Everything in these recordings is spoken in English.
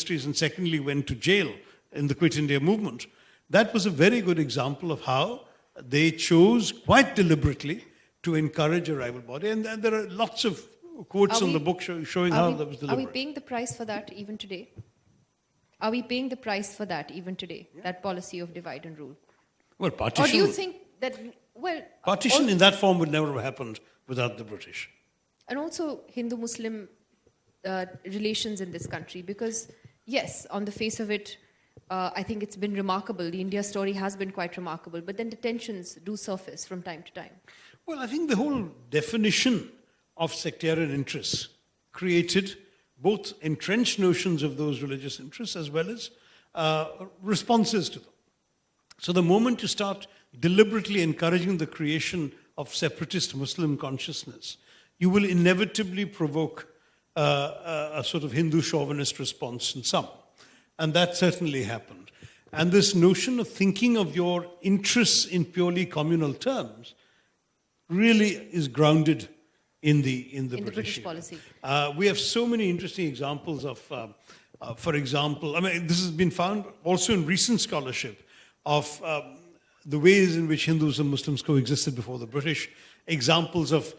monasteries and secondly went to jail in the Quit India movement. That was a very good example of how they chose quite deliberately to encourage a rival body. And there are lots of quotes in the book showing how that was deliberate. Are we paying the price for that even today? Are we paying the price for that even today, that policy of divide and rule? Well, partition... Or do you think that, partition in that form would never have happened without the British. And also Hindu-Muslim relations in this country, because, yes, on the face of it, I think it's been remarkable. The India story has been quite remarkable, but then the tensions do surface from time to time. Well, I think the whole definition of sectarian interests created both entrenched notions of those religious interests as well as responses to them. So the moment you start deliberately encouraging the creation of separatist Muslim consciousness, you will inevitably provoke a sort of Hindu chauvinist response in some. And that certainly happened. And this notion of thinking of your interests in purely communal terms really is grounded in the British policy. We have so many interesting examples of, for example, I mean, this has been found also in recent scholarship of the ways in which Hindus and Muslims coexisted before the British, examples of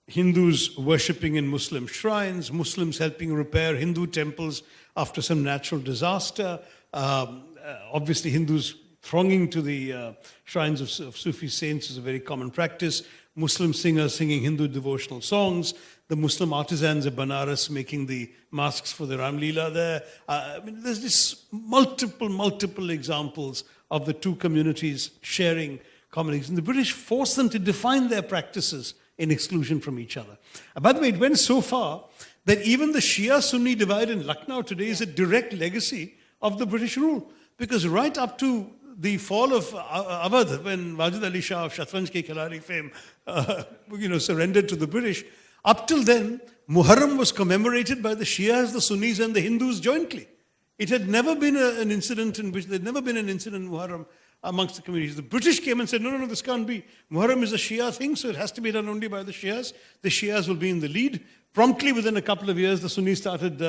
Hindus worshipping in Muslim shrines, Muslims helping repair Hindu temples after some natural disaster, obviously Hindus thronging to the shrines of Sufi saints is a very common practice, Muslim singers singing Hindu devotional songs, the Muslim artisans of Banaras making the masks for the Ram Leela there. I mean, there's this multiple examples of the two communities sharing common things. And the British forced them to define their practices in exclusion from each other. By the way, it went so far that even the Shia-Sunni divide in Lucknow today is a direct legacy of the British rule. Because right up to the fall of Awadh, when Wajid Ali Shah of Shatranj Ke Khiladi fame surrendered to the British, up till then, Muharram was commemorated by the Shias, the Sunnis and the Hindus jointly. It had never been an incident in which, there had never been an incident in Muharram amongst the communities. The British came and said, no, this can't be. Muharram is a Shia thing, so it has to be done only by the Shias. The Shias will be in the lead. Promptly, within a couple of years, the Sunnis started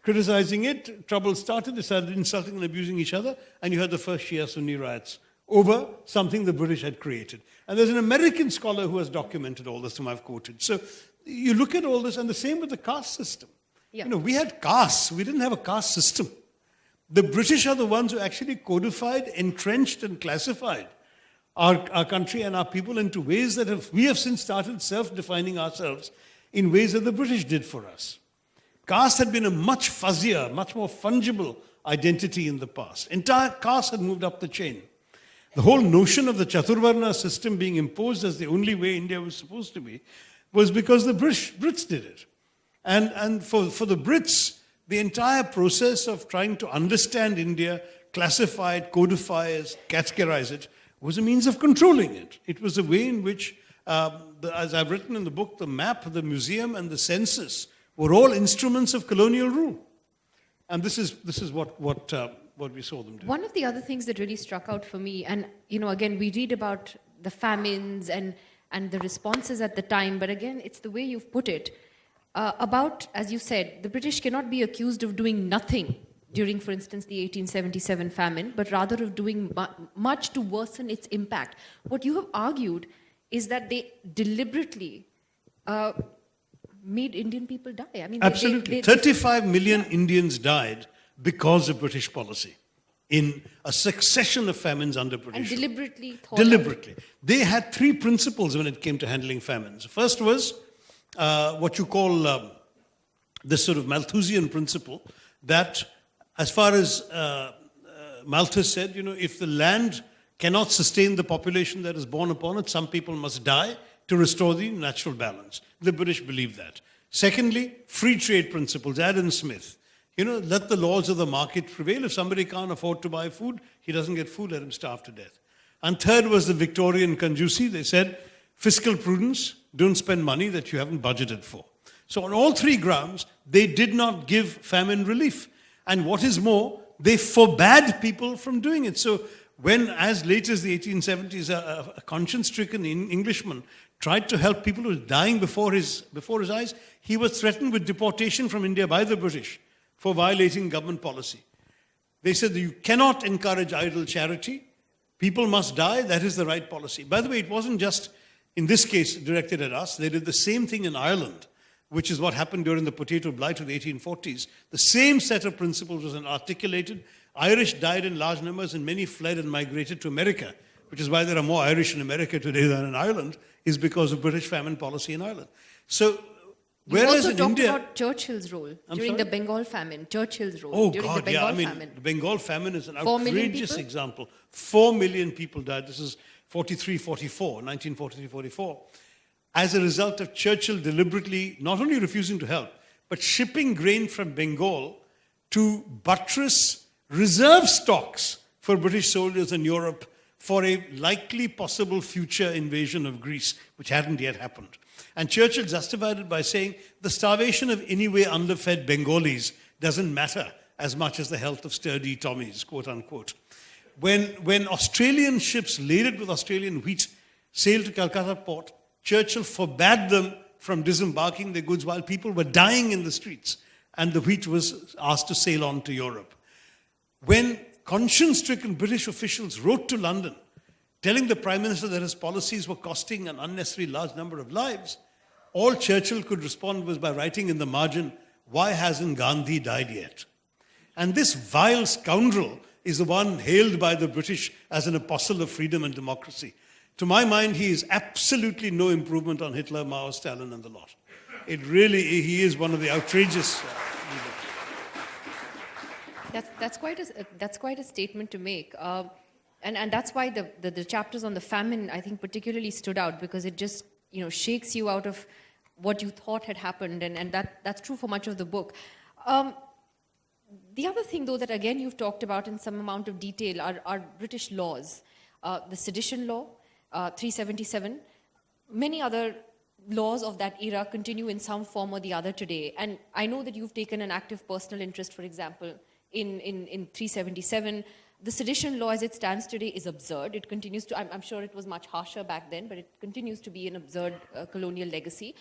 criticizing it. Trouble started. They started insulting and abusing each other. And you had the first Shia-Sunni riots over something the British had created. And there's an American scholar who has documented all this, whom I've quoted. So you look at all this, and the same with the caste system. Yeah. We had castes. We didn't have a caste system. The British are the ones who actually codified, entrenched, and classified our country and our people into ways that we have since started self-defining ourselves in ways that the British did for us. Caste had been a much fuzzier, much more fungible identity in the past. Entire caste had moved up the chain. The whole notion of the Chaturvarna system being imposed as the only way India was supposed to be was because the Brits did it. And for the Brits, the entire process of trying to understand India, classify it, codify it, categorize it, was a means of controlling it. It was a way in which, as I've written in the book, the map, the museum, and the census were all instruments of colonial rule. And this is what we saw them do. One of the other things that really struck out for me, and again, we read about the famines and the responses at the time, but again, it's the way you've put it. About, as you said, the British cannot be accused of doing nothing during, for instance, the 1877 famine, but rather of doing much to worsen its impact. What you have argued is that they deliberately made Indian people die. I mean, absolutely. 35 million Indians died because of British policy in a succession of famines under British. And deliberately thought Deliberately. They had three principles when it came to handling famines. First was what you call this sort of Malthusian principle that, as far as Malthus said, if the land cannot sustain the population that is born upon it, some people must die to restore the natural balance. The British believed that. Secondly, free trade principles, Adam Smith. Let the laws of the market prevail. If somebody can't afford to buy food, he doesn't get food, let him starve to death. And third was the Victorian conjugacy. They said, fiscal prudence, don't spend money that you haven't budgeted for. So on all three grounds, they did not give famine relief. And what is more, they forbade people from doing it. So when, as late as the 1870s, a conscience-stricken Englishman tried to help people who were dying before his eyes, he was threatened with deportation from India by the British for violating government policy. They said that you cannot encourage idle charity. People must die. That is the right policy. By the way, it wasn't just, in this case, directed at us. They did the same thing in Ireland, which is what happened during the potato blight of the 1840s. The same set of principles was articulated. Irish died in large numbers and many fled and migrated to America, which is why there are more Irish in America today than in Ireland, is because of British famine policy in Ireland. So, You whereas also in talked India... about Churchill's role during the Bengal famine. Churchill's role Oh, during God, the Bengal yeah. I mean, famine. the Bengal famine is an 4 million outrageous people? example. 4 million people died. This is 1943-44. As a result of Churchill deliberately not only refusing to help, but shipping grain from Bengal to buttress reserve stocks for British soldiers in Europe for a likely possible future invasion of Greece, which hadn't yet happened. And Churchill justified it by saying the starvation of anyway underfed Bengalis doesn't matter as much as the health of sturdy Tommies, quote unquote. When Australian ships laden with Australian wheat sailed to Calcutta port, Churchill forbade them from disembarking their goods while people were dying in the streets, and the wheat was asked to sail on to Europe. When conscience-stricken British officials wrote to London telling the Prime Minister that his policies were costing an unnecessary large number of lives, all Churchill could respond was by writing in the margin, "Why hasn't Gandhi died yet?" And this vile scoundrel is the one hailed by the British as an apostle of freedom and democracy. To my mind, he is absolutely no improvement on Hitler, Mao, Stalin, and the lot. He is one of the outrageous leaders. That's quite a statement to make, and that's why the chapters on the famine, I think, particularly stood out, because it just shakes you out of what you thought had happened, and that's true for much of the book. The other thing, though, that again you've talked about in some amount of detail are British laws, the Sedition Law, 377, many other laws of that era continue in some form or the other today, and I know that you've taken an active personal interest, for example, in 377. The sedition law as it stands today is absurd. It continues to, I'm sure it was much harsher back then, but it continues to be an absurd colonial legacy.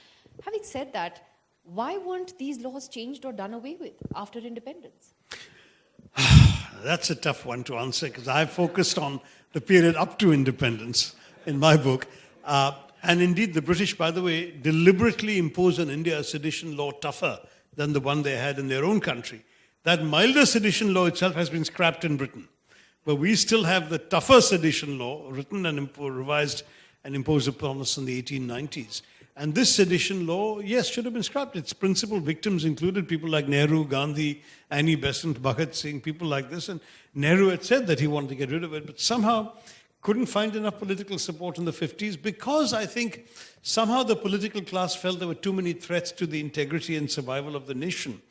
Having said that, why weren't these laws changed or done away with after independence? That's a tough one to answer, because I focused on the period up to independence in my book. And indeed, the British, by the way, deliberately imposed on India a sedition law tougher than the one they had in their own country. That milder sedition law itself has been scrapped in Britain. But we still have the tougher sedition law written and revised and imposed upon us in the 1890s. And this sedition law, yes, should have been scrapped. Its principal victims included people like Nehru, Gandhi, Annie Besant, Bhagat Singh, people like this. And Nehru had said that he wanted to get rid of it, but somehow couldn't find enough political support in the 50s, because I think somehow the political class felt there were too many threats to the integrity and survival of the nation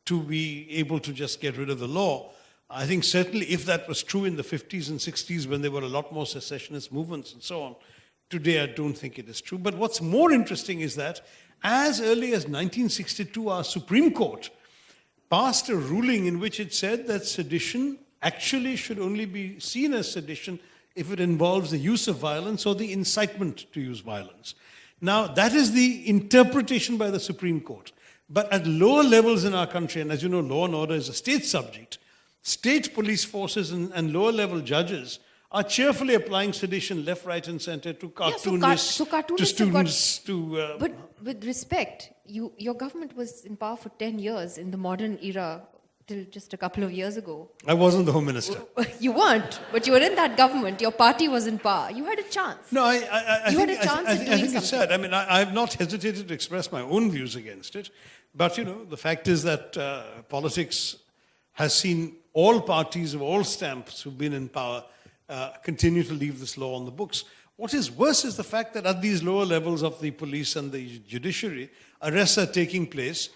to be able to just get rid of the law. I think certainly if that was true in the 50s and 60s, when there were a lot more secessionist movements and so on, today I don't think it is true. But what's more interesting is that as early as 1962, our Supreme Court passed a ruling in which it said that sedition actually should only be seen as sedition if it involves the use of violence or the incitement to use violence. Now, that is the interpretation by the Supreme Court. But at lower levels in our country, and as you know, law and order is a state subject, state police forces and lower level judges are cheerfully applying sedition left, right, and center to cartoonists, to students, to... But with respect, your government was in power for 10 years in the modern era, till just a couple of years ago. I wasn't the Home Minister. You weren't, but you were in that government. Your party was in power. You had a chance. No, I you think, had a chance I of doing think it's something. sad. I mean, I have not hesitated to express my own views against it. But, the fact is that politics has seen all parties of all stamps who've been in power continue to leave this law on the books. What is worse is the fact that at these lower levels of the police and the judiciary, arrests are taking place,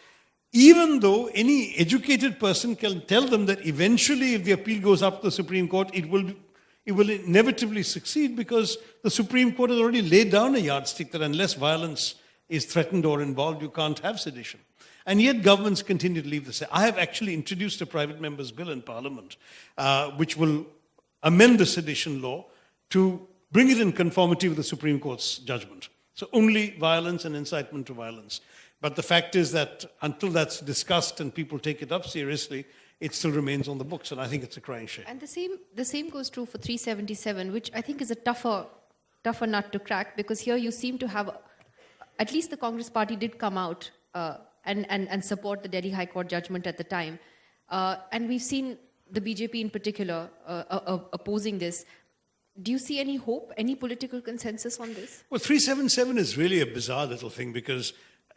even though any educated person can tell them that eventually, if the appeal goes up to the Supreme Court, it will inevitably succeed, because the Supreme Court has already laid down a yardstick that unless violence is threatened or involved, you can't have sedition. And yet governments continue to leave this. I have actually introduced a private member's bill in Parliament, which will amend the sedition law to bring it in conformity with the Supreme Court's judgment. So only violence and incitement to violence. But the fact is that until that's discussed and people take it up seriously, it still remains on the books, and I think it's a crying shame. And the same goes true for 377, which I think is a tougher nut to crack, because here you seem to have, at least the Congress party did come out and support the Delhi High Court judgment at the time. And we've seen the BJP in particular opposing this. Do you see any hope, any political consensus on this? Well, 377 is really a bizarre little thing, because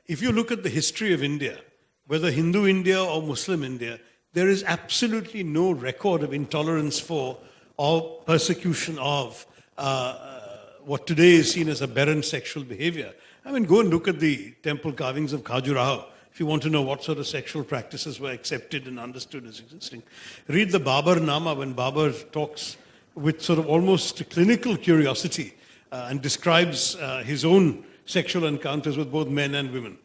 if you look at the history of India, whether Hindu India or Muslim India, there is absolutely no record of intolerance for or persecution of what today is seen as aberrant sexual behavior. I mean, go and look at the temple carvings of Khajuraho if you want to know what sort of sexual practices were accepted and understood as existing. Read the Babar Nama when Babar talks with sort of almost clinical curiosity and describes his own sexual encounters with both men and women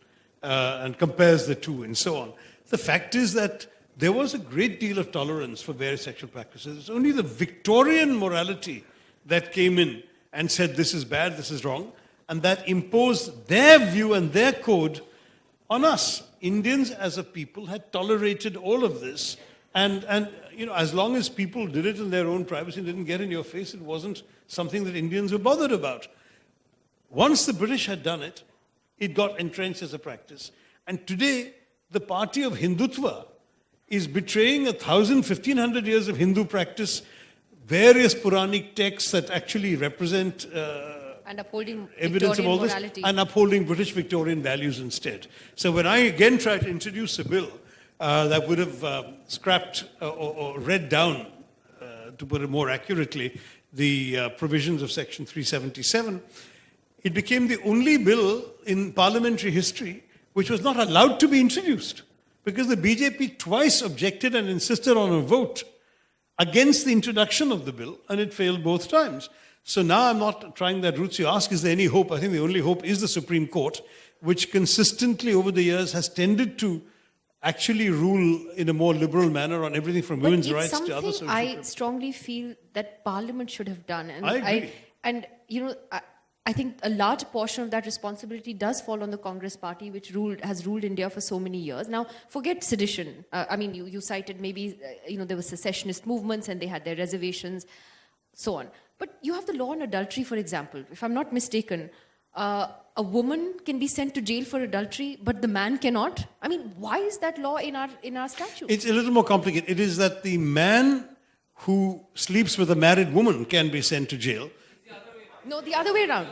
and compares the two and so on. The fact is that there was a great deal of tolerance for various sexual practices. It's only the Victorian morality that came in and said this is bad, this is wrong, and that imposed their view and their code on us. Indians as a people had tolerated all of this, and you know, as long as people did it in their own privacy and didn't get in your face, it wasn't something that Indians were bothered about. Once the British had done it, it got entrenched as a practice. And today, the party of Hindutva is betraying 1,000, 1,500 years of Hindu practice, various Puranic texts that actually represent and upholding evidence of all this, morality. and upholding British Victorian values instead. So when I again try to introduce a bill that would have scrapped or read down, to put it more accurately, the provisions of Section 377, it became the only bill in parliamentary history which was not allowed to be introduced, because the BJP twice objected and insisted on a vote against the introduction of the bill, and it failed both times. So now I'm not trying that route. So you ask, is there any hope? I think the only hope is the Supreme Court, which consistently over the years has tended to actually rule in a more liberal manner on everything from women's rights to other social I strongly feel that Parliament should have done. And I agree. I think a large portion of that responsibility does fall on the Congress party, which has ruled India for so many years. Now, forget sedition. I mean, you cited maybe, there were secessionist movements and they had their reservations, so on. But you have the law on adultery, for example. If I'm not mistaken, a woman can be sent to jail for adultery, but the man cannot. I mean, why is that law in our statute? It's a little more complicated. It is that the man who sleeps with a married woman can be sent to jail. No, the other way around.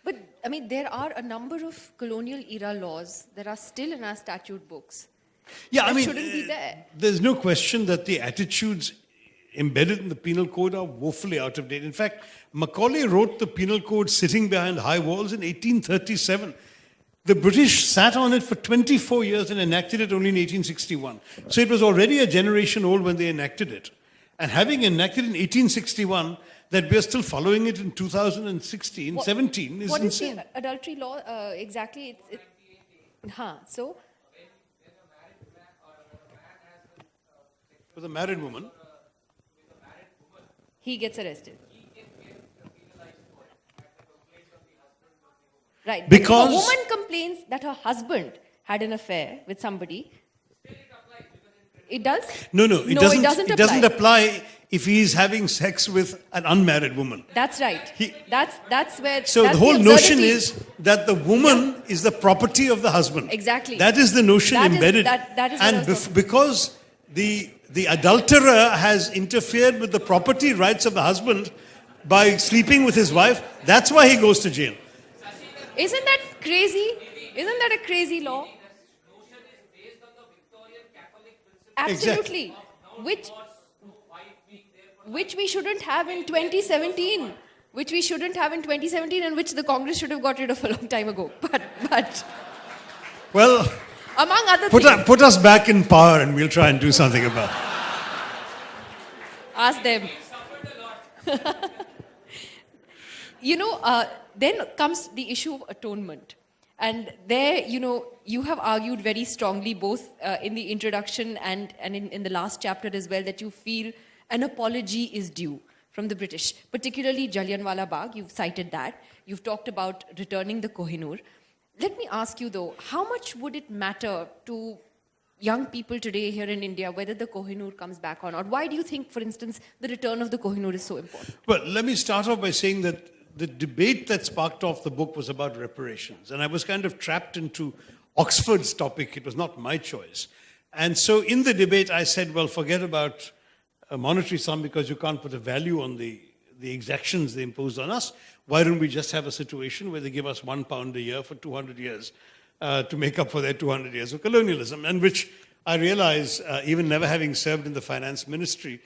But, I mean, there are a number of colonial era laws that are still in our statute books. Yeah, that I mean, shouldn't be there. There's no question that the attitudes embedded in the penal code are woefully out of date. In fact, Macaulay wrote the penal code sitting behind high walls in 1837. The British sat on it for 24 years and enacted it only in 1861. So it was already a generation old when they enacted it. And having enacted in 1861, that we are still following it in 2016, 17 is what insane. What is the adultery law exactly? So? With a married woman. He gets arrested. Right. Because if a woman complains that her husband had an affair with somebody, it does? No, it doesn't it doesn't apply if he is having sex with an unmarried woman. That's right. That's where. So that's the whole the notion is that the woman is the property of the husband. Exactly. That is the notion embedded. That is and because the adulterer has interfered with the property rights of the husband by sleeping with his wife, that's why he goes to jail. Isn't that crazy? Isn't that a crazy law? Absolutely. Which we shouldn't have in 2017. Which we shouldn't have in 2017 and which the Congress should have got rid of a long time ago. But well, among other things. Put us back in power and we'll try and do something about it. Ask them. Then comes the issue of atonement. And there, you have argued very strongly, both in the introduction and in the last chapter as well, that you feel an apology is due from the British, particularly Jallianwala Bagh. You've cited that. You've talked about returning the Kohinoor. Let me ask you though, how much would it matter to young people today here in India whether the Kohinoor comes back or not? Why do you think, for instance, the return of the Kohinoor is so important? Well, let me start off by saying that the debate that sparked off the book was about reparations. And I was kind of trapped into Oxford's topic. It was not my choice. And so in the debate, I said, well, forget about a monetary sum because you can't put a value on the exactions they imposed on us. Why don't we just have a situation where they give us £1 a year for 200 years to make up for their 200 years of colonialism? And which I realize, even never having served in the finance ministry,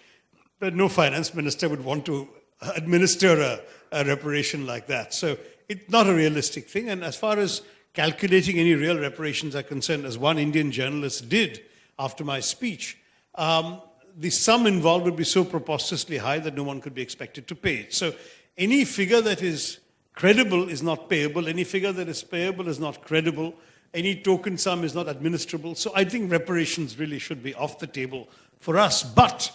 that no finance minister would want to administer a reparation like that. So it's not a realistic thing. And as far as calculating any real reparations are concerned, as one Indian journalist did after my speech, the sum involved would be so preposterously high that no one could be expected to pay it. So any figure that is credible is not payable. Any figure that is payable is not credible. Any token sum is not administrable. So I think reparations really should be off the table for us. But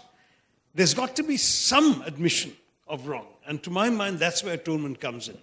there's got to be some admission of wrong. And to my mind, that's where atonement comes in.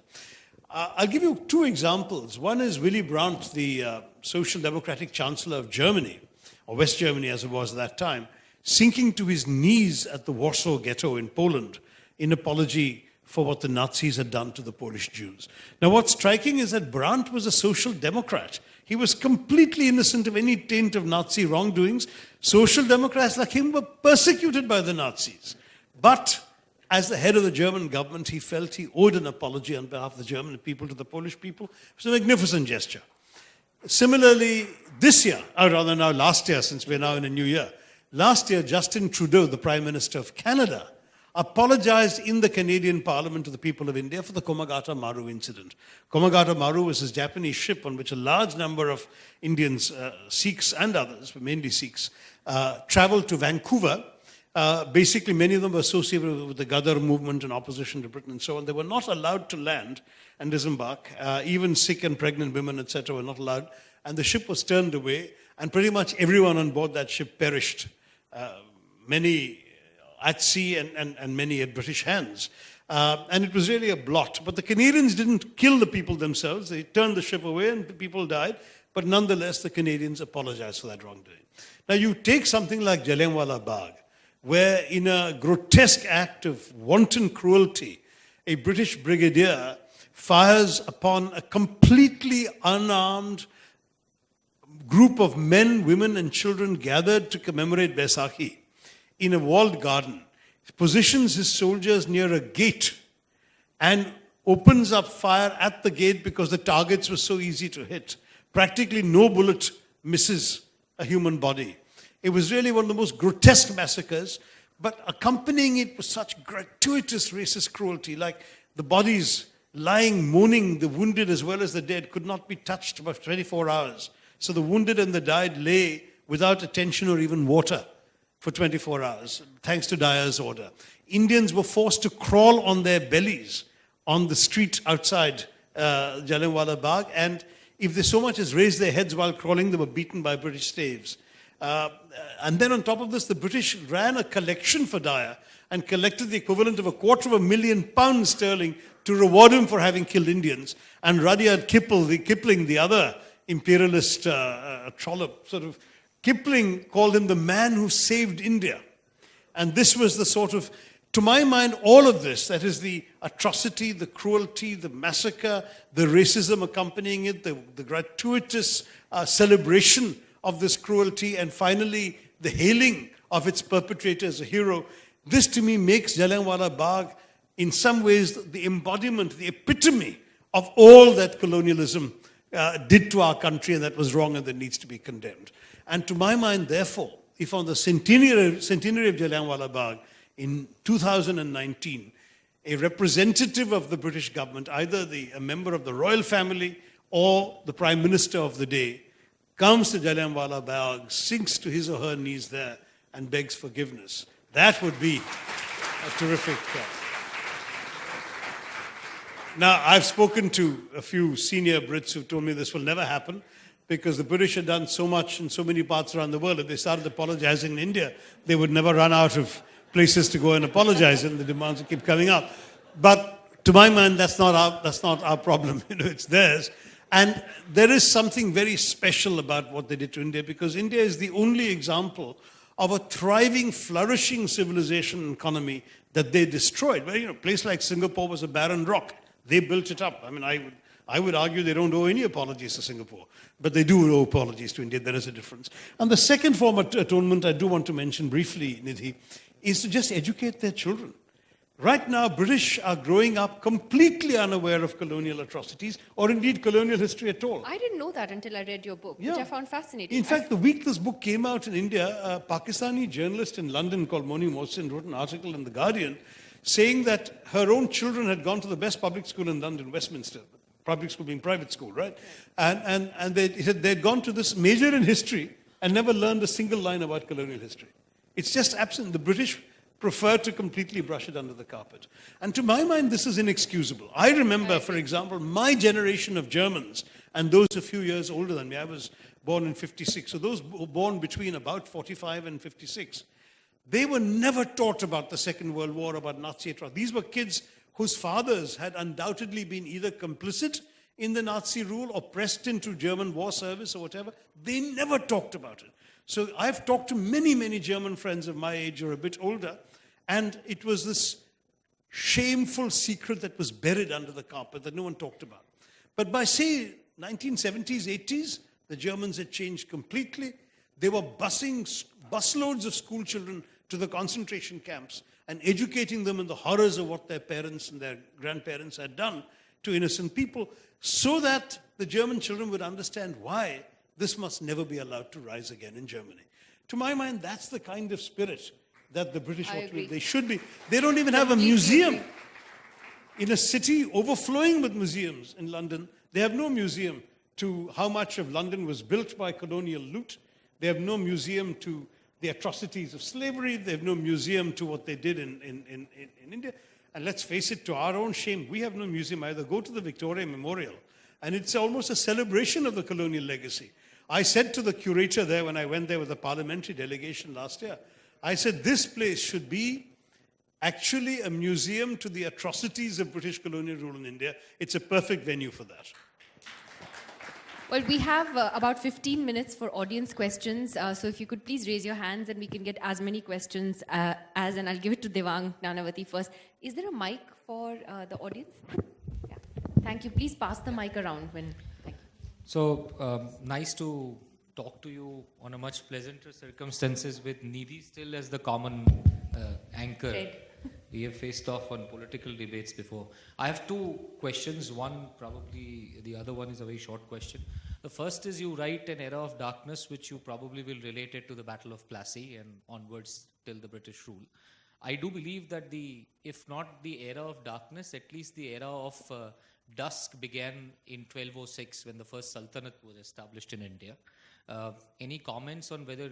I'll give you two examples. One is Willy Brandt, the Social Democratic Chancellor of Germany, or West Germany as it was at that time, sinking to his knees at the Warsaw Ghetto in Poland in apology for what the Nazis had done to the Polish Jews. Now, what's striking is that Brandt was a social democrat. He was completely innocent of any taint of Nazi wrongdoings. Social democrats like him were persecuted by the Nazis. But as the head of the German government, he felt he owed an apology on behalf of the German people to the Polish people. It was a magnificent gesture. Similarly, this year, or rather now last year, since we're now in a new year, last year, Justin Trudeau, the Prime Minister of Canada, apologized in the Canadian Parliament to the people of India for the Komagata Maru incident. Komagata Maru was this Japanese ship on which a large number of Indians, Sikhs and others, but mainly Sikhs, traveled to Vancouver. Basically, many of them were associated with the Gadar movement and opposition to Britain and so on. They were not allowed to land and disembark. Even sick and pregnant women, etc., were not allowed. And the ship was turned away, and pretty much everyone on board that ship perished. Many at sea and many at British hands. And it was really a blot. But the Canadians didn't kill the people themselves. They turned the ship away and people died. But nonetheless, the Canadians apologized for that wrongdoing. Now, you take something like Jallianwala Bagh, where in a grotesque act of wanton cruelty, a British brigadier fires upon a completely unarmed group of men, women, and children gathered to commemorate Baisakhi in a walled garden, positions his soldiers near a gate and opens up fire at the gate because the targets were so easy to hit. Practically no bullet misses a human body. It was really one of the most grotesque massacres, but accompanying it was such gratuitous racist cruelty, like the bodies lying, moaning, the wounded as well as the dead, could not be touched for 24 hours. So the wounded and the died lay without attention or even water for 24 hours, thanks to Dyer's order. Indians were forced to crawl on their bellies on the street outside Jallianwala Bagh, and if they so much as raised their heads while crawling, they were beaten by British staves. And then on top of this, the British ran a collection for Dyer and collected the equivalent of £250,000 to reward him for having killed Indians. And Rudyard Kipling, the other imperialist trollop, Kipling called him the man who saved India. And this was the sort of, to my mind, all of this, that is the atrocity, the cruelty, the massacre, the racism accompanying it, the gratuitous celebration of this cruelty, and finally the hailing of its perpetrator as a hero. This to me makes Jallianwala Bagh in some ways the embodiment, the epitome of all that colonialism did to our country, and that was wrong and that needs to be condemned. And to my mind, therefore, if on the centenary of Jallianwala Bagh in 2019, a representative of the British government, either a member of the royal family or the Prime Minister of the day, comes to Jallianwala Bagh, sinks to his or her knees there, and begs forgiveness, that would be a terrific. Now, I've spoken to a few senior Brits who told me this will never happen because the British had done so much in so many parts around the world. If they started apologizing in India, they would never run out of places to go and apologize, and the demands would keep coming up. But to my mind, that's not our problem. It's theirs. And there is something very special about what they did to India, because India is the only example of a thriving, flourishing civilization and economy that they destroyed. Well, a place like Singapore was a barren rock. They built it up. I mean, I would argue they don't owe any apologies to Singapore, but they do owe apologies to India. There is a difference. And the second form of atonement I do want to mention briefly, Nidhi, is to just educate their children. Right now, British are growing up completely unaware of colonial atrocities or indeed colonial history at all. I didn't know that until I read your book, which I found fascinating. In fact, the week this book came out in India, a Pakistani journalist in London called Moni Mohsin wrote an article in The Guardian saying that her own children had gone to the best public school in London, Westminster, public school being private school, right? And they'd gone to this major in history and never learned a single line about colonial history. It's just absent. The British prefer to completely brush it under the carpet. And to my mind, this is inexcusable. I remember, for example, my generation of Germans, and those a few years older than me, I was born in 56, so those born between about 45 and 56, they were never taught about the Second World War, about Nazi atrocities. These were kids whose fathers had undoubtedly been either complicit in the Nazi rule or pressed into German war service or whatever. They never talked about it. So I've talked to many, many German friends of my age or a bit older, and it was this shameful secret that was buried under the carpet that no one talked about. But by, say, 1970s, 80s, the Germans had changed completely. They were busing busloads of school children to the concentration camps and educating them in the horrors of what their parents and their grandparents had done to innocent people, so that the German children would understand why this must never be allowed to rise again in Germany. To my mind, that's the kind of spirit that the British ought to be. They should be. They don't even have a museum. In a city overflowing with museums in London, they have no museum to how much of London was built by colonial loot. They have no museum to the atrocities of slavery. They have no museum to what they did in India. And let's face it, to our own shame, we have no museum either. Go to the Victoria Memorial, and it's almost a celebration of the colonial legacy. I said to the curator there when I went there with a parliamentary delegation last year, I said, this place should be actually a museum to the atrocities of British colonial rule in India. It's a perfect venue for that. Well, we have about 15 minutes for audience questions. So if you could please raise your hands and we can get as many questions and I'll give it to Devang Nanavati first. Is there a mic for the audience? Yeah. Thank you. Please pass the mic around when. Thank you. So nice to talk to you on a much pleasanter circumstances with Nidhi still as the common anchor. Fred. We have faced off on political debates before. I have two questions. One, probably the other one is a very short question. The first is, you write an era of darkness, which you probably will relate it to the Battle of Plassey and onwards till the British rule. I do believe that if not the era of darkness, at least the era of dusk began in 1206 when the first Sultanate was established in India. Any comments on whether,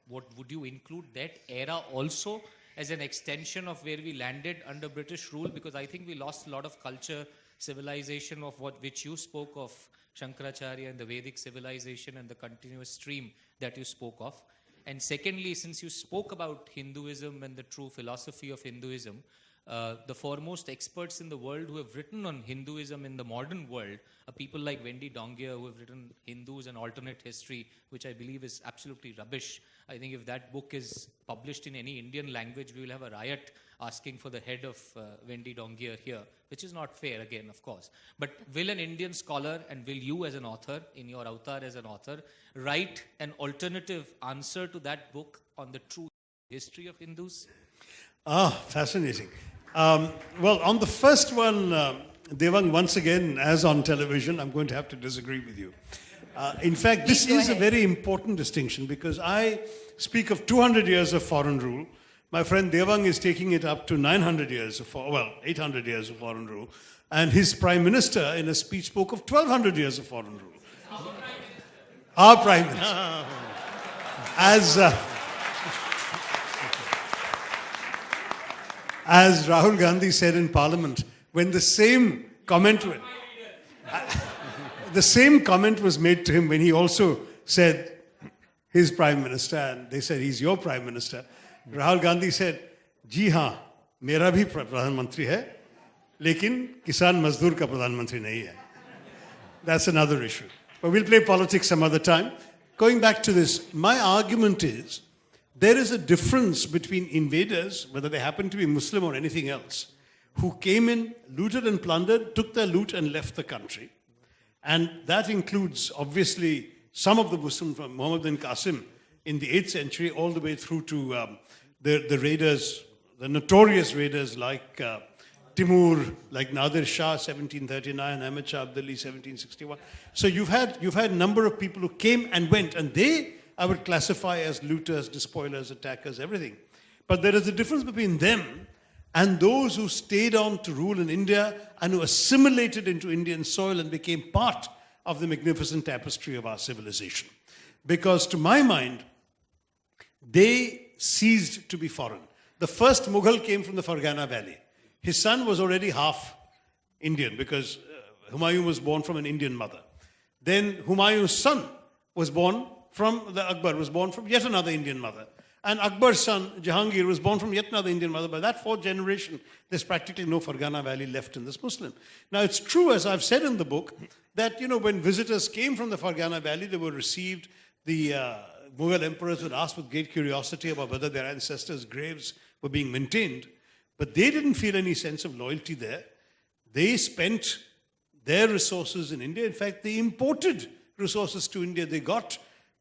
what would you include that era also as an extension of where we landed under British rule? Because I think we lost a lot of culture, civilization of which you spoke of, Shankaracharya and the Vedic civilization and the continuous stream that you spoke of. And secondly, since you spoke about Hinduism and the true philosophy of Hinduism, the foremost experts in the world who have written on Hinduism in the modern world are people like Wendy Dongier, who have written Hindus and Alternate History, which I believe is absolutely rubbish. I think if that book is published in any Indian language, we will have a riot asking for the head of Wendy Dongier here, which is not fair again, of course. But will an Indian scholar, and will you as an author, in your avatar as an author, write an alternative answer to that book on the true history of Hindus? Fascinating. Well, on the first one, Devang, once again, as on television, I'm going to have to disagree with you. In fact, this is a very important distinction, because I speak of 200 years of foreign rule. My friend Devang is taking it up to 900 years of, 800 years of foreign rule. And his prime minister, in a speech, spoke of 1200 years of foreign rule. Our prime minister. As Rahul Gandhi said in Parliament, when the same comment was made to him when he also said his prime minister, and they said he's your prime minister, Rahul Gandhi said, "जी हाँ, मेरा भी प्रधानमंत्री है, लेकिन किसान मजदूर का प्रधानमंत्री नहीं है." That's another issue. But we'll play politics some other time. Going back to this, my argument is there is a difference between invaders, whether they happen to be Muslim or anything else, who came in, looted and plundered, took their loot and left the country. And that includes, obviously, some of the Muslims from Muhammad bin Qasim in the 8th century all the way through to the raiders, the notorious raiders like Timur, like Nadir Shah, 1739, Ahmed Shah Abdali, 1761. So you've had a number of people who came and went, and they I would classify as looters, despoilers, attackers, everything. But there is a difference between them and those who stayed on to rule in India and who assimilated into Indian soil and became part of the magnificent tapestry of our civilization. Because to my mind, they ceased to be foreign. The first Mughal came from the Fargana Valley. His son was already half Indian because Humayun was born from an Indian mother. Then Humayun's son was born from Akbar was born from yet another Indian mother. And Akbar's son, Jahangir, was born from yet another Indian mother. By that fourth generation, there's practically no Fargana Valley left in this Muslim. Now, it's true, as I've said in the book, that, when visitors came from the Fargana Valley, they were received. The Mughal emperors would ask with great curiosity about whether their ancestors' graves were being maintained. But they didn't feel any sense of loyalty there. They spent their resources in India. In fact, they imported resources to India. They got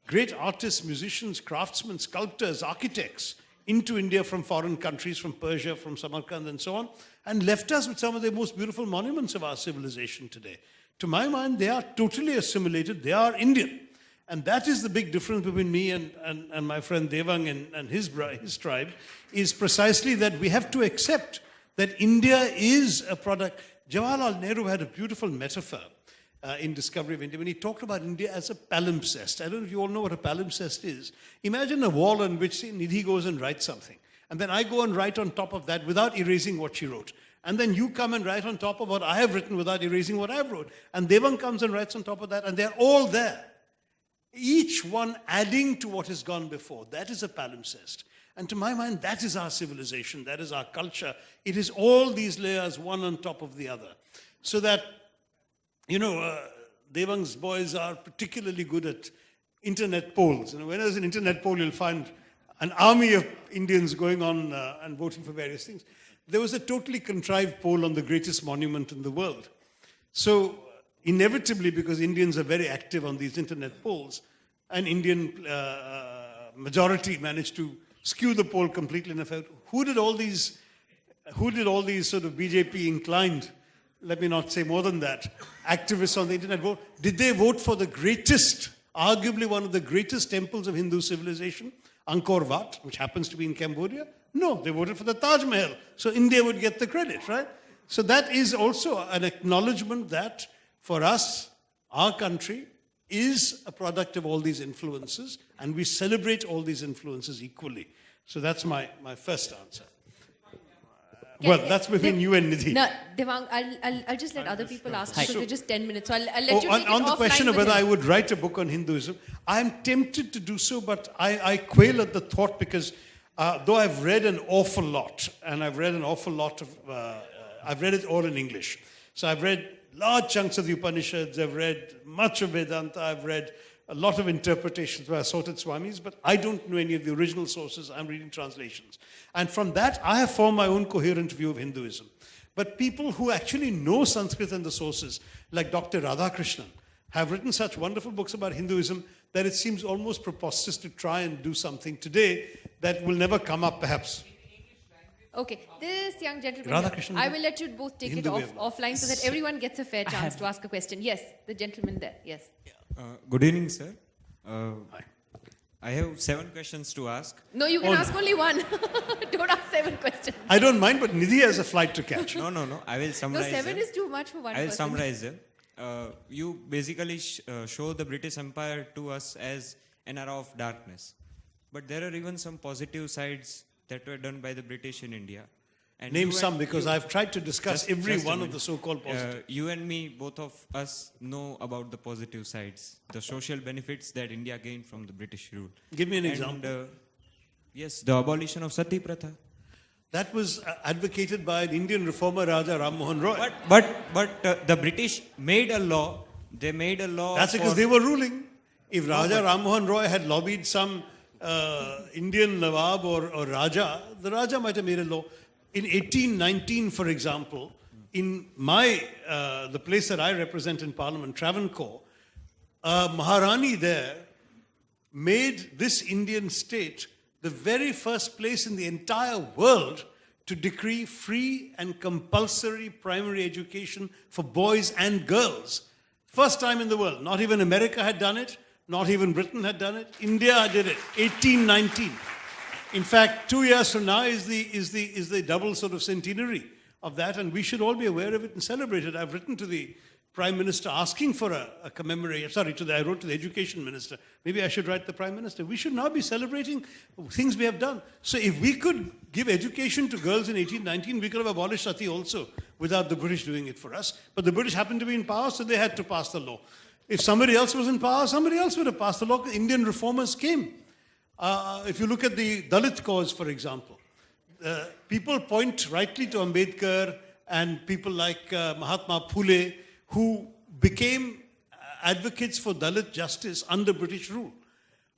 great artists, musicians, craftsmen, sculptors, architects into India from foreign countries, from Persia, from Samarkand and so on, and left us with some of the most beautiful monuments of our civilization today. To my mind, they are totally assimilated. They are Indian. And that is the big difference between me and my friend Devang and his tribe, is precisely that we have to accept that India is a product. Jawaharlal Nehru had a beautiful metaphor in Discovery of India when he talked about India as a palimpsest. I don't know if you all know what a palimpsest is. Imagine a wall on which, say, Nidhi goes and writes something. And then I go and write on top of that without erasing what she wrote. And then you come and write on top of what I have written without erasing what I've wrote. And Devang comes and writes on top of that, and they're all there. Each one adding to what has gone before. That is a palimpsest. And to my mind, that is our civilization. That is our culture. It is all these layers, one on top of the other. So that, Devang's boys are particularly good at internet polls. When there's an internet poll, you'll find an army of Indians going on and voting for various things. There was a totally contrived poll on the greatest monument in the world. So inevitably, because Indians are very active on these internet polls, an Indian majority managed to skew the poll completely in effect. Who did all these sort of BJP inclined, let me not say more than that, activists on the internet vote? Did they vote for the greatest, arguably one of the greatest temples of Hindu civilization, Angkor Wat, which happens to be in Cambodia? No, they voted for the Taj Mahal. So India would get the credit, right? So that is also an acknowledgement that for us, our country is a product of all these influences, and we celebrate all these influences equally. So that's my first answer. That's between you and Nidhi. No, Devang, I'll just let other people ask because they're just 10 minutes. So I'll let you take on it the question of whether I would write a book on Hinduism, I'm tempted to do so, but I quail at the thought because though I've read an awful lot, and I've read an awful lot of, I've read it all in English. So I've read large chunks of the Upanishads, I've read much of Vedanta, I've read a lot of interpretations by assorted Swamis, but I don't know any of the original sources. I'm reading translations. And from that, I have formed my own coherent view of Hinduism. But people who actually know Sanskrit and the sources, like Dr. Radhakrishnan, have written such wonderful books about Hinduism that it seems almost preposterous to try and do something today that will never come up, perhaps. Okay, this young gentleman, Radhakrishnan, I will let you both take it offline so that everyone gets a fair chance to ask a question. Yes, the gentleman there, yes. Good evening, sir. I have 7 questions to ask. No, you can ask only one. Don't ask 7 questions. I don't mind, but Nidhi has a flight to catch. No. I will No, summarize 7 them. is too much for one I will person. summarize them. You basically show the British Empire to us as an era of darkness. But there are even some positive sides that were done by the British in India. And Name some, because I've tried to discuss every just a one of minute. the so-called positive. You and me, both of us, know about the positive sides, the social benefits that India gained from the British rule. Give me an And, example. Yes, the abolition of Sati Pratha. That was advocated by an Indian reformer, Raja Ram Mohan Roy. But the British made a law They made a law. That's because they were ruling. If Raja Ram Mohan Roy had lobbied some Indian Nawab or Raja, the Raja might have made a law. In 1819, for example, in the place that I represent in Parliament, Travancore, Maharani there made this Indian state the very first place in the entire world to decree free and compulsory primary education for boys and girls. First time in the world. Not even America had done it. Not even Britain had done it. India did it. 1819. In fact, 2 years from now is the double sort of centenary of that, and we should all be aware of it and celebrate it. I've written to the Prime Minister asking for a commemoration. Sorry, I wrote to the Education Minister. Maybe I should write the Prime Minister. We should now be celebrating things we have done. So if we could give education to girls in 1819, we could have abolished sati also without the British doing it for us. But the British happened to be in power, so they had to pass the law. If somebody else was in power, somebody else would have passed the law. Indian reformers came. If you look at the Dalit cause, for example, people point rightly to Ambedkar and people like Mahatma Phule, who became advocates for Dalit justice under British rule.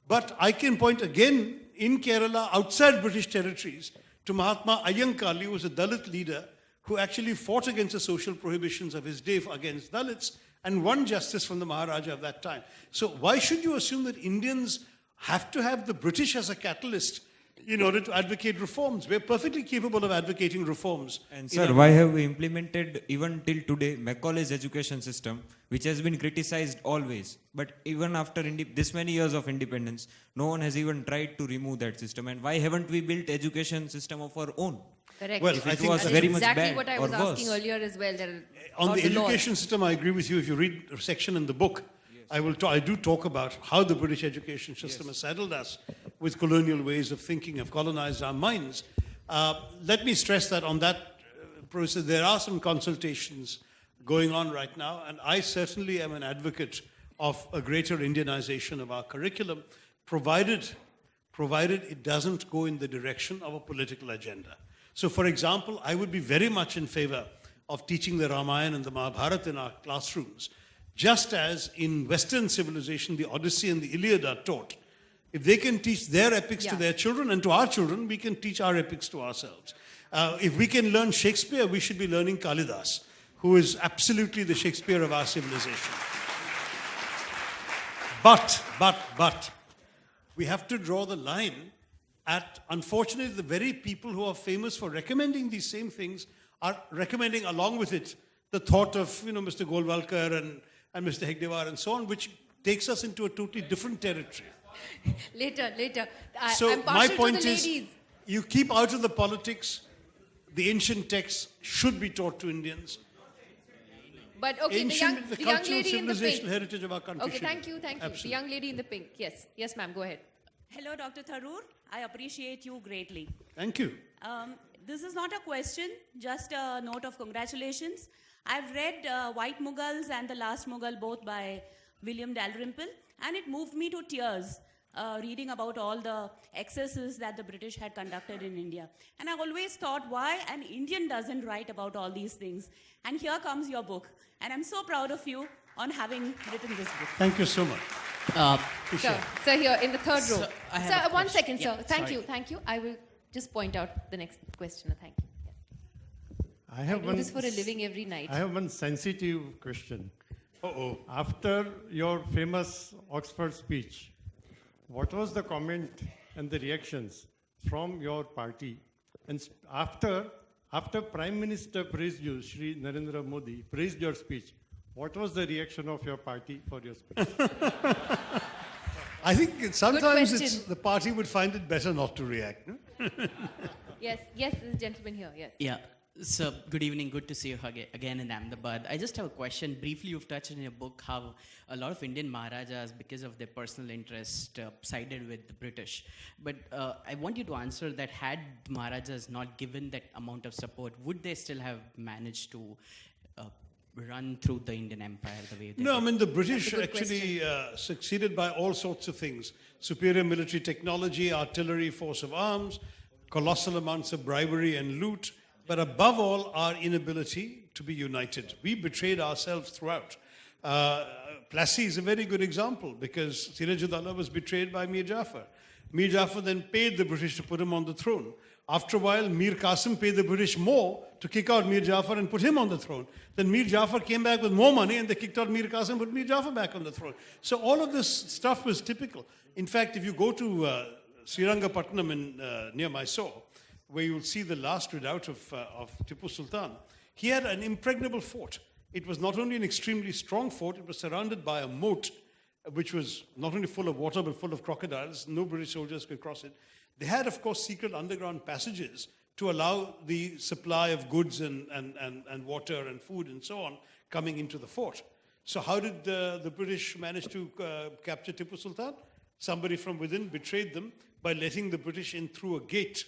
But I can point again in Kerala, outside British territories, to Mahatma Ayyankali, who was a Dalit leader who actually fought against the social prohibitions of his day against Dalits and won justice from the Maharaja of that time. So why should you assume that Indians have to have the British as a catalyst in order to advocate reforms? We're perfectly capable of advocating reforms. And sir, why have we implemented even till today Macaulay's education system, which has been criticized always, but even after this many years of independence, no one has even tried to remove that system? And why haven't we built education system of our own? Correct. Well, If I it think was That's very much exactly bad what I or was asking worse. earlier as well. On about the laws. education system, I agree with you. If you read a section in the book, I do talk about how the British education system has saddled us with colonial ways of thinking, have colonized our minds. Let me stress that on that process, there are some consultations going on right now, and I certainly am an advocate of a greater Indianization of our curriculum, provided it doesn't go in the direction of a political agenda. So, for example, I would be very much in favor of teaching the Ramayana and the Mahabharata in our classrooms, just as in Western civilization, the Odyssey and the Iliad are taught. If they can teach their epics to their children and to our children, we can teach our epics to ourselves. If we can learn Shakespeare, we should be learning Kalidas, who is absolutely the Shakespeare of our civilization. But, we have to draw the line at, unfortunately, the very people who are famous for recommending these same things are recommending along with it the thought of, Mr. Golwalkar and Mr. Hegdewar and so on, which takes us into a totally different territory. Later. So I'm my partial point to the is, ladies. you keep out of the politics. The ancient texts should be taught to Indians. But okay, Ancient, the the young cultural lady in the civilizational pink. heritage of our country. Okay, should thank be- you. The Absolutely. young lady in the pink. Yes, ma'am. Go ahead. Hello, Dr. Tharoor. I appreciate you greatly. Thank you. This is not a question, just a note of congratulations. I've read White Mughals and The Last Mughal, both by William Dalrymple, and it moved me to tears reading about all the excesses that the British had conducted in India. And I always thought, why an Indian doesn't write about all these things? And here comes your book. And I'm so proud of you on having written this book. Thank you so much. Sir, here in the third row. Sir, I have Sir, a one question. second, Yeah, sir. sorry. Thank you. I will just point out the next questioner. Thank you. Yeah. I have I do one. this for a living every night. I have one sensitive question. Uh-oh. After your famous Oxford speech, what was the comment and the reactions from your party? And after Prime Minister praised you, Shri Narendra Modi praised your speech, what was the reaction of your party for your speech? I think sometimes question. the party would find it better not to react. No? Yes, this gentleman here. Yes. Yeah. So, good evening. Good to see you again in Ahmedabad. I just have a question. Briefly, you've touched in your book how a lot of Indian Maharajas, because of their personal interest, sided with the British. But I want you to answer that had Maharajas not given that amount of support, would they still have managed to run through the Indian Empire the way they No, I did? mean, the British That's a good actually succeeded by all sorts of things. Superior military technology, artillery, force of arms, colossal amounts of bribery and loot, but above all, our inability to be united. We betrayed ourselves throughout. Plassey is a very good example because Siraj-ud-Dawla was betrayed by Mir Jafar. Mir Jafar then paid the British to put him on the throne. After a while, Mir Qasim paid the British more to kick out Mir Jafar and put him on the throne. Then Mir Jafar came back with more money and they kicked out Mir Qasim and put Mir Jafar back on the throne. So all of this stuff was typical. In fact, if you go to Srirangapatnam near Mysore, where you'll see the last redoubt of Tipu Sultan, he had an impregnable fort. It was not only an extremely strong fort, it was surrounded by a moat, which was not only full of water, but full of crocodiles. No British soldiers could cross it. They had, of course, secret underground passages to allow the supply of goods and water and food and so on coming into the fort. So how did the British manage to capture Tipu Sultan? Somebody from within betrayed them by letting the British in through a gate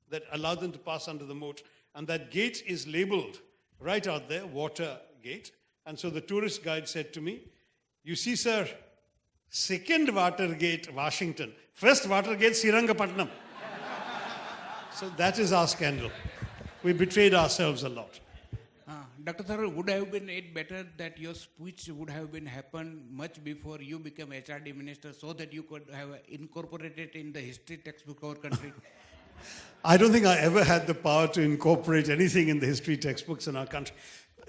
that allowed them to pass under the moat. And that gate is labeled right out there, Water Gate. And so the tourist guide said to me, "You see, sir, second Watergate, Washington. First Watergate, Srirangapatnam." So that is our scandal. We betrayed ourselves a lot. Dr. Tharoor, would have been it better that your speech would have been happened much before you became HRD minister so that you could have incorporated in the history textbook of our country? I don't think I ever had the power to incorporate anything in the history textbooks in our country.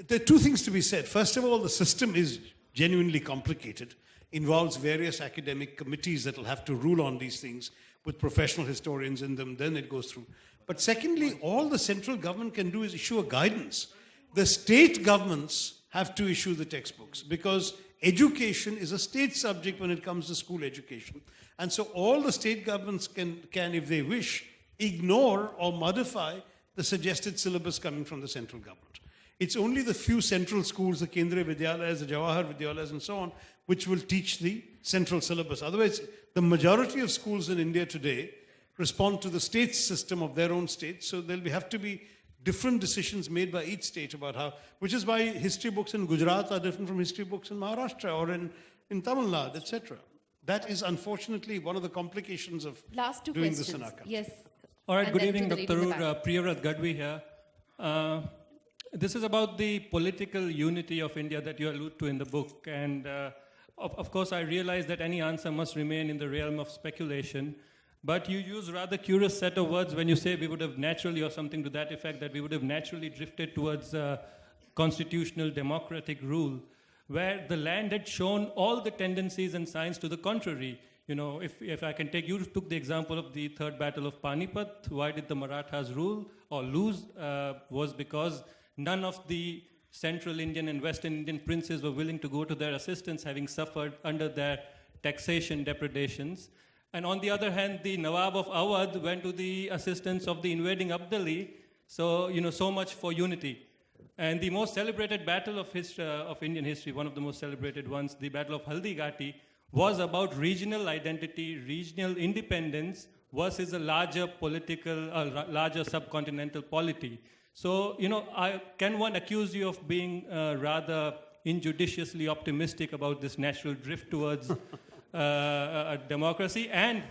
There are two things to be said. First of all, the system is genuinely complicated, involves various academic committees that will have to rule on these things with professional historians in them, then it goes through. But secondly, all the central government can do is issue a guidance. The state governments have to issue the textbooks because education is a state subject when it comes to school education. And so all the state governments can, if they wish, ignore or modify the suggested syllabus coming from the central government. It's only the few central schools, the Kendriya Vidyalayas, the Jawahar Vidyalayas and so on, which will teach the central syllabus. Otherwise, the majority of schools in India today respond to the state system of their own state, so there'll have to be different decisions made by each state about how, which is why history books in Gujarat are different from history books in Maharashtra or in Tamil Nadu, etc. That is unfortunately one of the complications of Last two doing questions. this in our country. Yes. All right, And good then evening, to the Dr. lady in the Tharoor. back. Priyavrata Gadhvi here. This is about the political unity of India that you allude to in the book. And of course, I realize that any answer must remain in the realm of speculation. But you use a rather curious set of words when you say we would have naturally, or something to that effect, that we would have naturally drifted towards constitutional democratic rule, where the land had shown all the tendencies and signs to the contrary. You know, if I can take, you took the example of the Third Battle of Panipat. Why did the Marathas rule or lose? Was because none of the Central Indian and Western Indian princes were willing to go to their assistance, having suffered under their taxation depredations. And on the other hand, the Nawab of Awadh went to the assistance of the invading Abdali. So, you know, so much for unity. And the most celebrated battle of Indian history, one of the most celebrated ones, the Battle of Haldigati, was about regional identity, regional independence versus a larger political, larger subcontinental polity. So, you know, can one accuse you of being rather injudiciously optimistic about this natural drift towards a democracy? And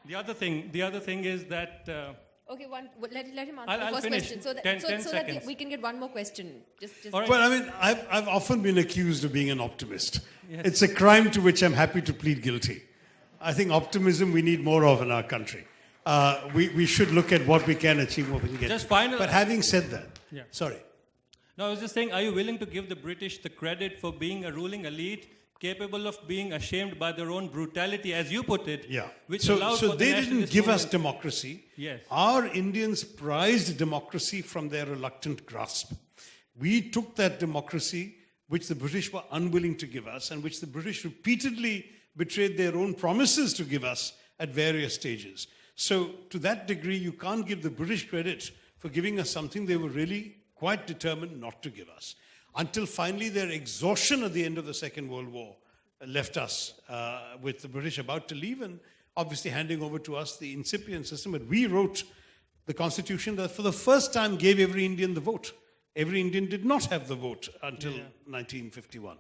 the other thing is that... Okay, let him answer I'll the first finish. question so that, 10 so that seconds. we can get one more question. Just All right. Well, I mean, I've often been accused of being an optimist. Yes. It's a crime to which I'm happy to plead guilty. I think optimism we need more of in our country. We should look at what we can achieve, what we can get. Just final- But having said that, Yeah. sorry. No, I was just saying, are you willing to give the British the credit for being a ruling elite capable of being ashamed by their own brutality, as you put it? Yeah. Which allowed So for the they didn't nationalist give us movement. democracy. Yes. Our Indians prized democracy from their reluctant grasp. We took that democracy, which the British were unwilling to give us, and which the British repeatedly betrayed their own promises to give us at various stages. So to that degree, you can't give the British credit for giving us something they were really quite determined not to give us. Until finally their exhaustion at the end of the Second World War left us with the British about to leave and obviously handing over to us the incipient system. But we wrote the Constitution that for the first time gave every Indian the vote. Every Indian did not have the vote until 1951.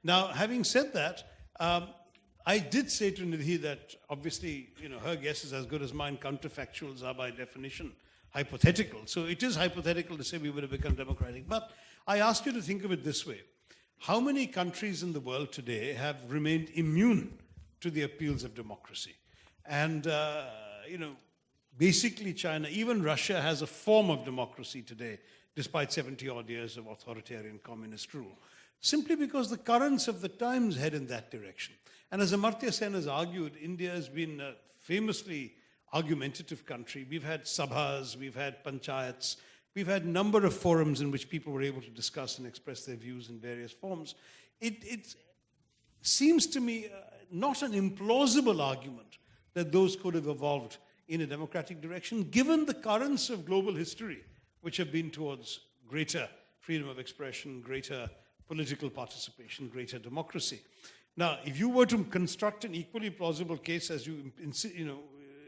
Now, having said that, I did say to Nidhi that obviously, you know, her guess is as good as mine. Counterfactuals are by definition hypothetical. So it is hypothetical to say we would have become democratic. But I ask you to think of it this way. how many countries in the world today have remained immune to the appeals of democracy? And, basically China, even Russia has a form of democracy today, despite 70 odd years of authoritarian communist rule, simply because the currents of the times head in that direction. And as Amartya Sen has argued, India has been a famously argumentative country. We've had sabhas, we've had panchayats, we've had a number of forums in which people were able to discuss and express their views in various forms. It seems to me not an implausible argument that those could have evolved in a democratic direction, given the currents of global history, which have been towards greater freedom of expression, greater political participation, greater democracy. Now, if you were to construct an equally plausible case, as you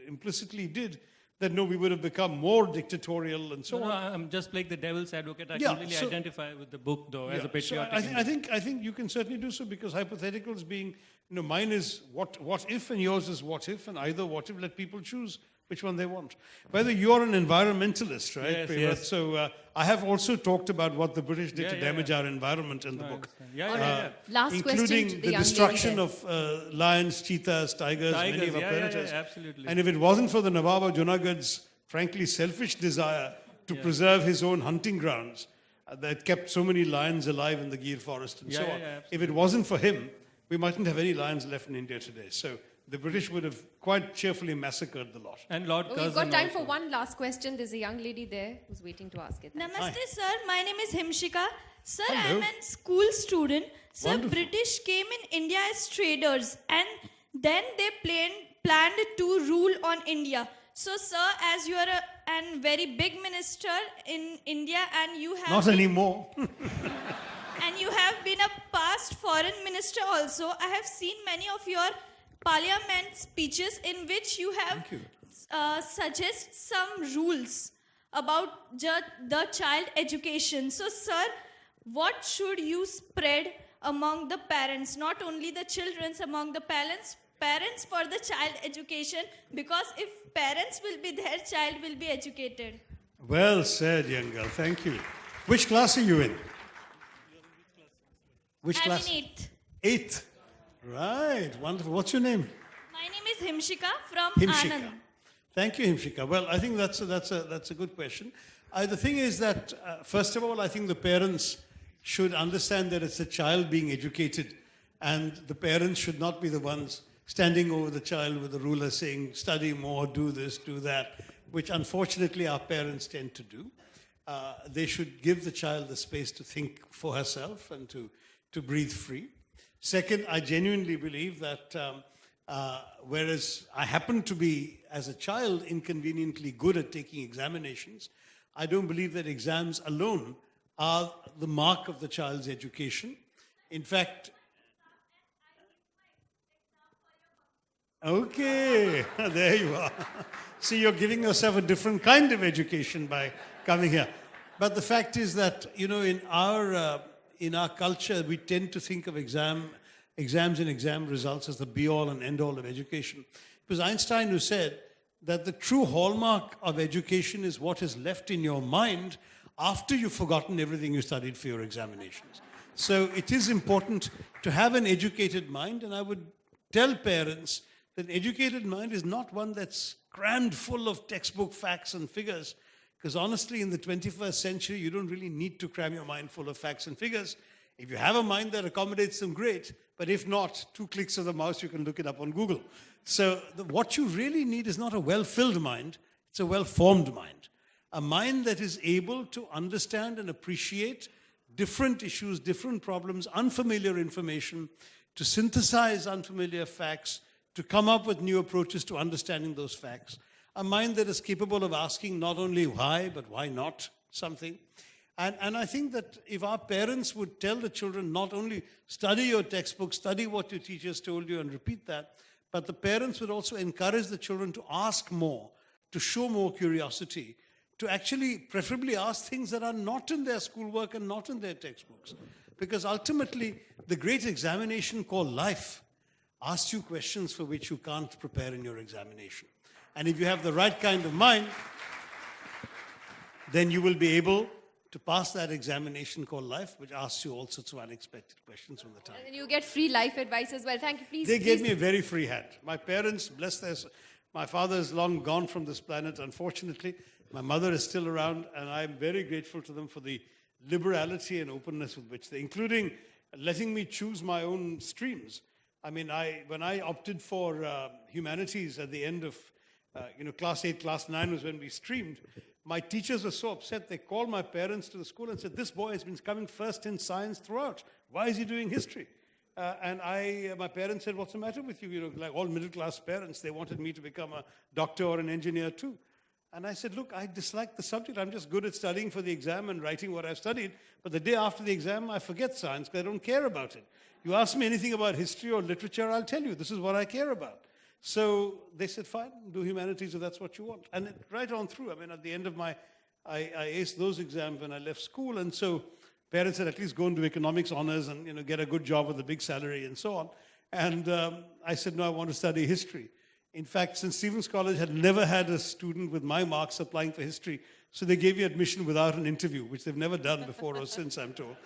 implicitly did, that no, we would have become more dictatorial and so No, on. I'm just playing the devil's advocate. I Yeah, completely so- identify with the book, though, as Yeah, a patriotic. so I think you can certainly do so, because hypotheticals being, mine is what if and yours is what if, and either what if, let people choose which one they want. Whether you're an environmentalist, right? Yes, Prevat? yes. So I have also talked about what the British did Yeah, to yeah, damage yeah. our environment in the I book. understand. Yeah. Last question Including to the the young destruction lady there. of lions, cheetahs, tigers, many Tigers, of our yeah, predators. absolutely. And if it wasn't for the Nawab of Junagadh's frankly selfish desire to preserve his own hunting grounds that kept so many lions alive in the Gir forest and so on, if it wasn't for him, we mightn't have any lions left in India today. So the British would have quite cheerfully massacred the lot. And Lord Oh, Curzon we've got time also. for one last question. There's a young lady there who's waiting to ask it. Namaste, sir. My name is Himshika. Sir, Hello. I'm a school student. Sir, Wonderful. British came in India as traders and then they planned to rule on India. So, sir, as you are a very big minister in India and you have Not anymore. and you have been a past foreign minister also, I have seen many of your parliament speeches in which you have suggest some rules about the child education. So, sir, what should you spread among the parents, not only the children's, among the parents for the child education, because if parents will be there, child will be educated. Well said, young girl. Thank you. Which class are you in? Which I'm class? in 8th. Eighth. Right. Wonderful. What's your name? My name is Himshika from Himshika. Anand. Thank you, Himshika. Well, I think that's a good question. The thing is that, first of all, I think the parents should understand that it's a child being educated, and the parents should not be the ones standing over the child with a ruler saying, study more, do this, do that, which unfortunately our parents tend to do. They should give the child the space to think for herself and to breathe free. Second, I genuinely believe that whereas I happen to be, as a child, inconveniently good at taking examinations, I don't believe that exams alone are the mark of the child's education. In fact, okay, there you are. See, you're giving yourself a different kind of education by coming here. But the fact is that, in our culture, we tend to think of exams and exam results as the be-all and end-all of education. It was Einstein who said that the true hallmark of education is what is left in your mind after you've forgotten everything you studied for your examinations. So it is important to have an educated mind, and I would tell parents that an educated mind is not one that's crammed full of textbook facts and figures, because honestly, in the 21st century, you don't really need to cram your mind full of facts and figures. If you have a mind that accommodates them, great. But if not, 2 clicks of the mouse, you can look it up on Google. So what you really need is not a well-filled mind, it's a well-formed mind. A mind that is able to understand and appreciate different issues, different problems, unfamiliar information, to synthesize unfamiliar facts, to come up with new approaches to understanding those facts. A mind that is capable of asking not only why, but why not something. And I think that if our parents would tell the children not only study your textbook, study what your teachers told you and repeat that, but the parents would also encourage the children to ask more, to show more curiosity, to actually preferably ask things that are not in their schoolwork and not in their textbooks. Because ultimately, the great examination called life asks you questions for which you can't prepare in your examination. And if you have the right kind of mind, then you will be able to pass that examination called life, which asks you all sorts of unexpected questions from the time. And you get free life advice as well. Thank you. Please. They please. gave me a very free hand. My parents, my father is long gone from this planet, unfortunately. My mother is still around, and I'm very grateful to them for the liberality and openness with which including letting me choose my own streams. I mean, when I opted for humanities at the end of class 8, class 9 was when we streamed. My teachers were so upset, they called my parents to the school and said, this boy has been coming first in science throughout. Why is he doing history? And my parents said, what's the matter with you? Like all middle-class parents, they wanted me to become a doctor or an engineer too. And I said, look, I dislike the subject. I'm just good at studying for the exam and writing what I've studied. But the day after the exam, I forget science because I don't care about it. You ask me anything about history or literature, I'll tell you. This is what I care about. So they said, fine, do humanities if that's what you want. And right on through, I mean, at the end of I aced those exams when I left school. And so parents said, at least go and do economics honors and, get a good job with a big salary and so on. And I said, no, I want to study history. In fact, St. Stephen's College had never had a student with my marks applying for history. So they gave me admission without an interview, which they've never done before or since, I'm told.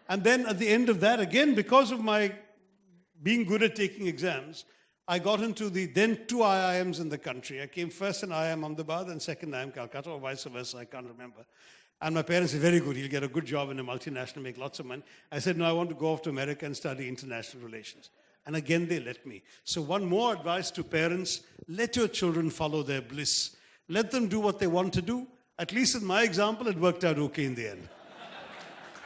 And then at the end of that, again, because of my being good at taking exams, I got into the then 2 IIMs in the country. I came first in IIM Ahmedabad and second IIM Calcutta, or vice versa, I can't remember. And my parents said, very good, you'll get a good job in a multinational, make lots of money. I said, no, I want to go off to America and study international relations. And again, they let me. So one more advice to parents, let your children follow their bliss. Let them do what they want to do. At least in my example, it worked out okay in the end.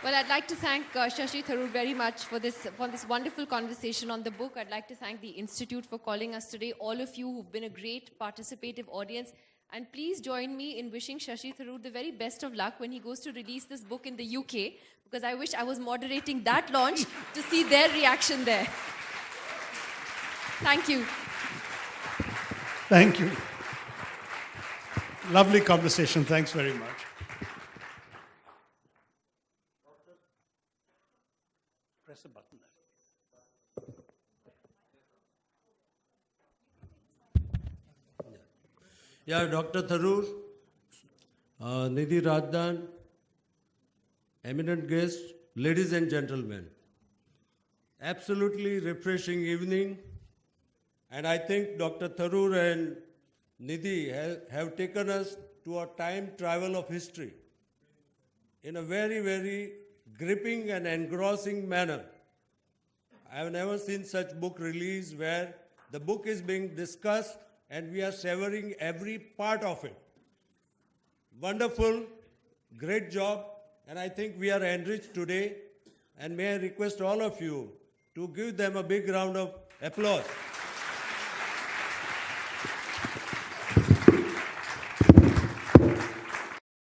Well, I'd like to thank Sasi Tharoor very much for this wonderful conversation on the book. I'd like to thank the Institute for calling us today, all of you who've been a great participative audience. And please join me in wishing Sasi Tharoor the very best of luck when he goes to release this book in the UK, because I wish I was moderating that launch to see their reaction there. Thank you. Thank you. Lovely conversation. Thanks very much. Press the button there. Yeah, Dr. Tharoor, Nidhi Radhan, eminent guests, ladies and gentlemen. Absolutely refreshing evening. And I think Dr. Tharoor and Nidhi have taken us to a time travel of history in a very, very gripping and engrossing manner. I have never seen such book release where the book is being discussed and we are savoring every part of it. Wonderful, great job, and I think we are enriched today. And may I request all of you to give them a big round of applause.